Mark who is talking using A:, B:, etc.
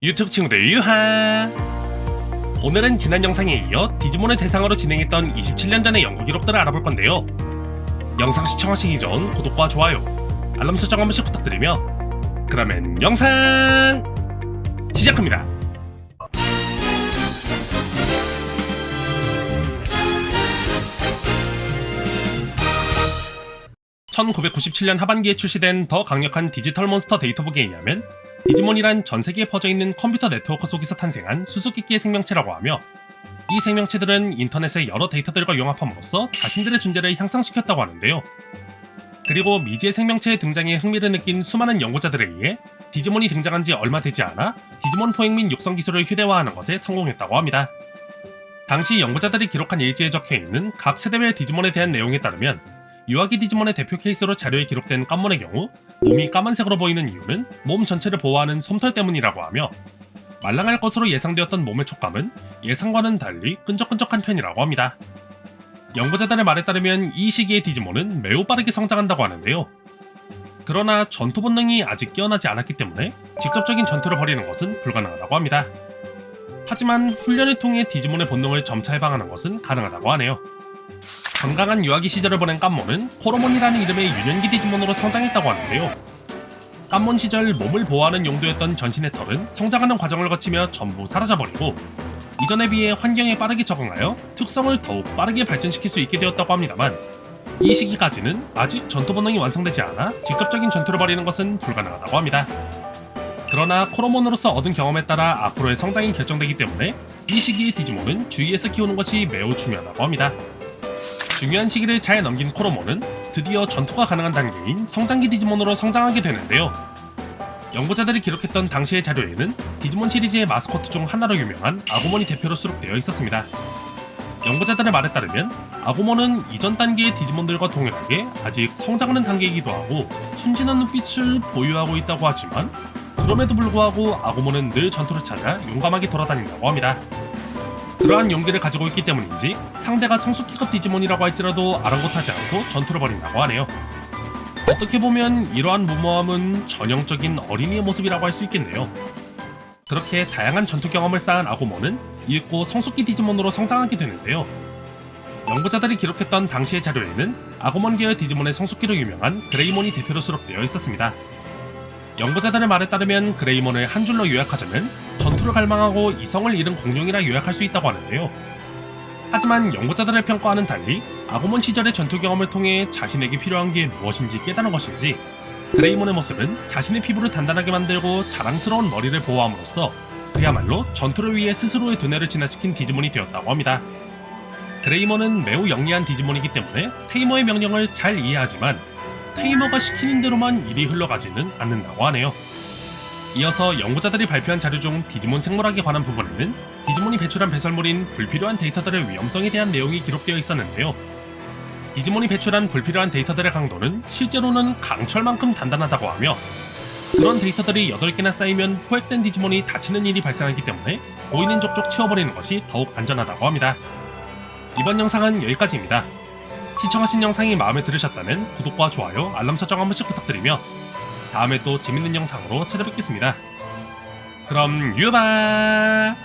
A: 유튜브 친구들 유하! 오늘은 지난 영상에 이어 디지몬을 대상으로 진행했던 27년 전의 연구 기록들을 알아볼 건데요. 영상 시청하시기 전 구독과 좋아요, 알람 설정 한 번씩 부탁드리며 그러면 영상 시작합니다. (1997년) 하반기에 출시된 더 강력한 디지털 몬스터 데이터북에 의하면 디지몬이란 전 세계에 퍼져있는 컴퓨터 네트워크 속에서 탄생한 수수께끼의 생명체라고 하며, 이 생명체들은 인터넷의 여러 데이터들과 용합함으로써 자신들의 존재를 향상시켰다고 하는데요. 그리고 미지의 생명체의 등장에 흥미를 느낀 수많은 연구자들에 의해 디지몬이 등장한 지 얼마 되지 않아 디지몬 포획 및 육성 기술을 휴대화하는 것에 성공했다고 합니다. 당시 연구자들이 기록한 일지에 적혀있는 각 세대별 디지몬에 대한 내용에 따르면, 유아기 디지몬의 대표 케이스로 자료에 기록된 깜몬의 경우 몸이 까만색으로 보이는 이유는 몸 전체를 보호하는 솜털 때문이라고 하며, 말랑할 것으로 예상되었던 몸의 촉감은 예상과는 달리 끈적끈적한 편이라고 합니다. 연구자들의 말에 따르면 이 시기의 디지몬은 매우 빠르게 성장한다고 하는데요. 그러나 전투 본능이 아직 깨어나지 않았기 때문에 직접적인 전투를 벌이는 것은 불가능하다고 합니다. 하지만 훈련을 통해 디지몬의 본능을 점차 해방하는 것은 가능하다고 하네요. 건강한 유아기 시절을 보낸 깜몬은 코로몬이라는 이름의 유년기 디지몬으로 성장했다고 하는데요. 깜몬 시절 몸을 보호하는 용도였던 전신의 털은 성장하는 과정을 거치며 전부 사라져버리고, 이전에 비해 환경에 빠르게 적응하여 특성을 더욱 빠르게 발전시킬 수 있게 되었다고 합니다만, 이 시기까지는 아직 전투 본능이 완성되지 않아 직접적인 전투를 벌이는 것은 불가능하다고 합니다. 그러나 코로몬으로서 얻은 경험에 따라 앞으로의 성장이 결정되기 때문에 이 시기의 디지몬은 주위에서 키우는 것이 매우 중요하다고 합니다. 중요한 시기를 잘 넘긴 코로몬은 드디어 전투가 가능한 단계인 성장기 디지몬으로 성장하게 되는데요. 연구자들이 기록했던 당시의 자료에는 디지몬 시리즈의 마스코트 중 하나로 유명한 아구몬이 대표로 수록되어 있었습니다. 연구자들의 말에 따르면 아구몬은 이전 단계의 디지몬들과 동일하게 아직 성장하는 단계이기도 하고 순진한 눈빛을 보유하고 있다고 하지만, 그럼에도 불구하고 아구몬은 늘 전투를 찾아 용감하게 돌아다닌다고 합니다. 그러한 용기를 가지고 있기 때문인지 상대가 성숙기급 디지몬이라고 할지라도 아랑곳하지 않고 전투를 벌인다고 하네요. 어떻게 보면 이러한 무모함은 전형적인 어린이의 모습이라고 할 수 있겠네요. 그렇게 다양한 전투 경험을 쌓은 아구몬은 읽고 성숙기 디지몬으로 성장하게 되는데요. 연구자들이 기록했던 당시의 자료에는 아구몬 계열 디지몬의 성숙기로 유명한 그레이몬이 대표로 수록되어 있었습니다. 연구자들의 말에 따르면 그레이몬을 한 줄로 요약하자면 전투를 갈망하고 이성을 잃은 공룡이라 요약할 수 있다고 하는데요. 하지만 연구자들의 평가와는 달리 아구몬 시절의 전투 경험을 통해 자신에게 필요한 게 무엇인지 깨달은 것인지, 그레이몬의 모습은 자신의 피부를 단단하게 만들고 자랑스러운 머리를 보호함으로써 그야말로 전투를 위해 스스로의 두뇌를 진화시킨 디지몬이 되었다고 합니다. 그레이몬은 매우 영리한 디지몬이기 때문에 테이머의 명령을 잘 이해하지만 테이머가 시키는 대로만 일이 흘러가지는 않는다고 하네요. 이어서 연구자들이 발표한 자료 중 디지몬 생물학에 관한 부분에는 디지몬이 배출한 배설물인 불필요한 데이터들의 위험성에 대한 내용이 기록되어 있었는데요. 디지몬이 배출한 불필요한 데이터들의 강도는 실제로는 강철만큼 단단하다고 하며, 그런 데이터들이 8개나 쌓이면 포획된 디지몬이 다치는 일이 발생하기 때문에 보이는 족족 치워버리는 것이 더욱 안전하다고 합니다. 이번 영상은 여기까지입니다. 시청하신 영상이 마음에 들으셨다면 구독과 좋아요, 알람 설정 한 번씩 부탁드리며 다음에 또 재밌는 영상으로 찾아뵙겠습니다. 그럼 유바!